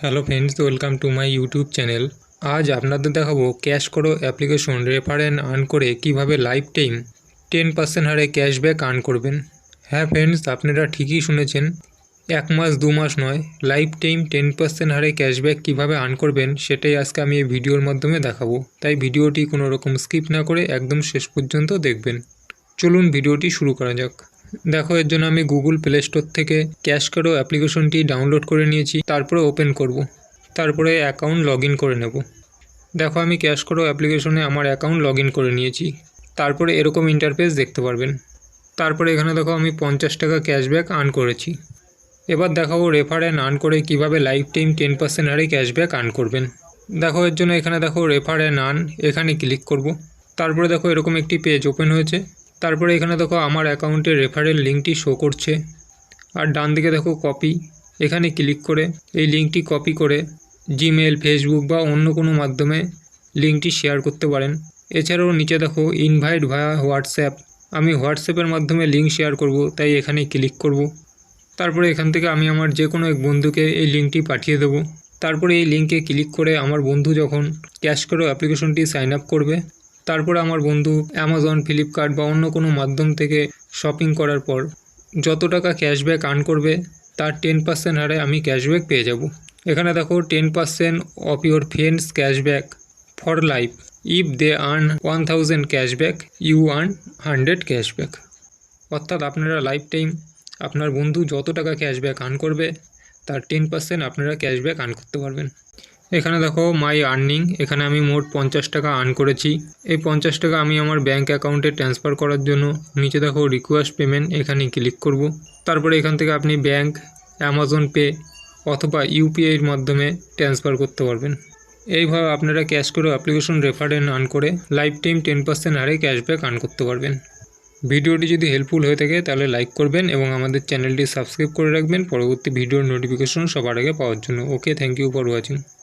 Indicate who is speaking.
Speaker 1: Hello friends, welcome to my YouTube channel. আজ আপনাদের দেখাবো ক্যাশ করো অ্যাপ্লিকেশন রেফার অ্যান্ড আর্ন করে কীভাবে লাইফ টাইম 10% হারে ক্যাশব্যাক আর্ন করবেন। হ্যাঁ ফ্রেন্ডস, আপনারা ঠিকই শুনেছেন, 1 মাস 2 মাস নয়, লাইফ টাইম 10% হারে ক্যাশব্যাক কীভাবে আর্ন করবেন সেটাই আজকে আমি এই ভিডিওর মাধ্যমে দেখাবো। তাই ভিডিওটি কোনো রকম স্কিপ না করে একদম শেষ পর্যন্ত দেখবেন। চলুন ভিডিওটি শুরু করা যাক। দেখো, এর জন্য আমি গুগল প্লে স্টোর থেকে ক্যাশ করো অ্যাপ্লিকেশনটি ডাউনলোড করে নিয়েছি। তারপরে ওপেন করব, তারপরে অ্যাকাউন্ট লগ ইন করে নেব। দেখো, আমি ক্যাশ করো অ্যাপ্লিকেশনে আমার অ্যাকাউন্ট লগ ইন করে নিয়েছি। তারপরে এরকম ইন্টারফেস দেখতে পারবেন। তারপরে এখানে দেখো আমি 50 টাকা ক্যাশব্যাক আর্ন করেছি। এবার দেখাবো রেফার অ্যান্ড আর্ন করে কীভাবে লাইফ টাইম 10% হারে ক্যাশব্যাক আর্ন করবেন। দেখো, এর জন্য এখানে দেখো রেফার অ্যান্ড আর্ন, এখানে ক্লিক করব। তারপরে দেখো এরকম একটি পেজ ওপেন হয়েছে। তারপরে এখানে দেখো আমার অ্যাকাউন্টের রেফারেল লিঙ্কটি শো করছে। আর ডান দিকে দেখো কপি, এখানে ক্লিক করে এই লিঙ্কটি কপি করে জিমেল, ফেসবুক বা অন্য কোনো মাধ্যমে লিঙ্কটি শেয়ার করতে পারেন। এছাড়াও নিচে দেখো ইনভাইট ভায়া হোয়াটসঅ্যাপ, আমি হোয়াটসঅ্যাপের মাধ্যমে লিঙ্ক শেয়ার করব, তাই এখানে ক্লিক করব। তারপরে এখান থেকে আমি আমার যে কোনো এক বন্ধুকে এই লিঙ্কটি পাঠিয়ে দেবো। তারপরে এই লিঙ্কে ক্লিক করে আমার বন্ধু যখন ক্যাশ করো অ্যাপ্লিকেশনটি সাইন আপ করবে, তারপরে আমার বন্ধু অ্যামাজন, ফ্লিপকার্ট বা অন্য কোনো মাধ্যম থেকে শপিং করার পর যত টাকা ক্যাশব্যাক আর্ন করবে তার 10% হারে আমি ক্যাশব্যাক পেয়ে যাব। এখানে দেখো 10% of your friends cashback for life, if they earn 1000 cashback you earn 100 cashback. অর্থাৎ আপনারা লাইফ টাইম আপনার বন্ধু যত টাকা ক্যাশব্যাক আর্ন করবে তার 10% আপনারা ক্যাশব্যাক আর্ন করতে পারবেন। এখানে দেখো মাই আর্নিং, এখানে আমি মোট 50 টাকা আর্ন করেছি। এই 50 টাকা আমি আমার ব্যাঙ্ক অ্যাকাউন্টে ট্রান্সফার করার জন্য নিচে দেখো রিকোয়েস্ট পেমেন্ট, এখানে ক্লিক করব। তারপরে এখান থেকে আপনি ব্যাঙ্ক, অ্যামাজন পে অথবা ইউপিআইয়ের মাধ্যমে ট্রান্সফার করতে পারবেন। এইভাবে আপনারা ক্যাশ করো অ্যাপ্লিকেশন রেফার অ্যান্ড আর্ন করে লাইফ টাইম 10% হারে ক্যাশব্যাক আর্ন করতে পারবেন। ভিডিওটি যদি হেল্পফুল হয়ে থাকে তাহলে লাইক করবেন এবং আমাদের চ্যানেলটি সাবস্ক্রাইব করে রাখবেন পরবর্তী ভিডিওর নোটিফিকেশন সবার আগে পাওয়ার জন্য। ওকে, থ্যাংক ইউ ফর ওয়াচিং।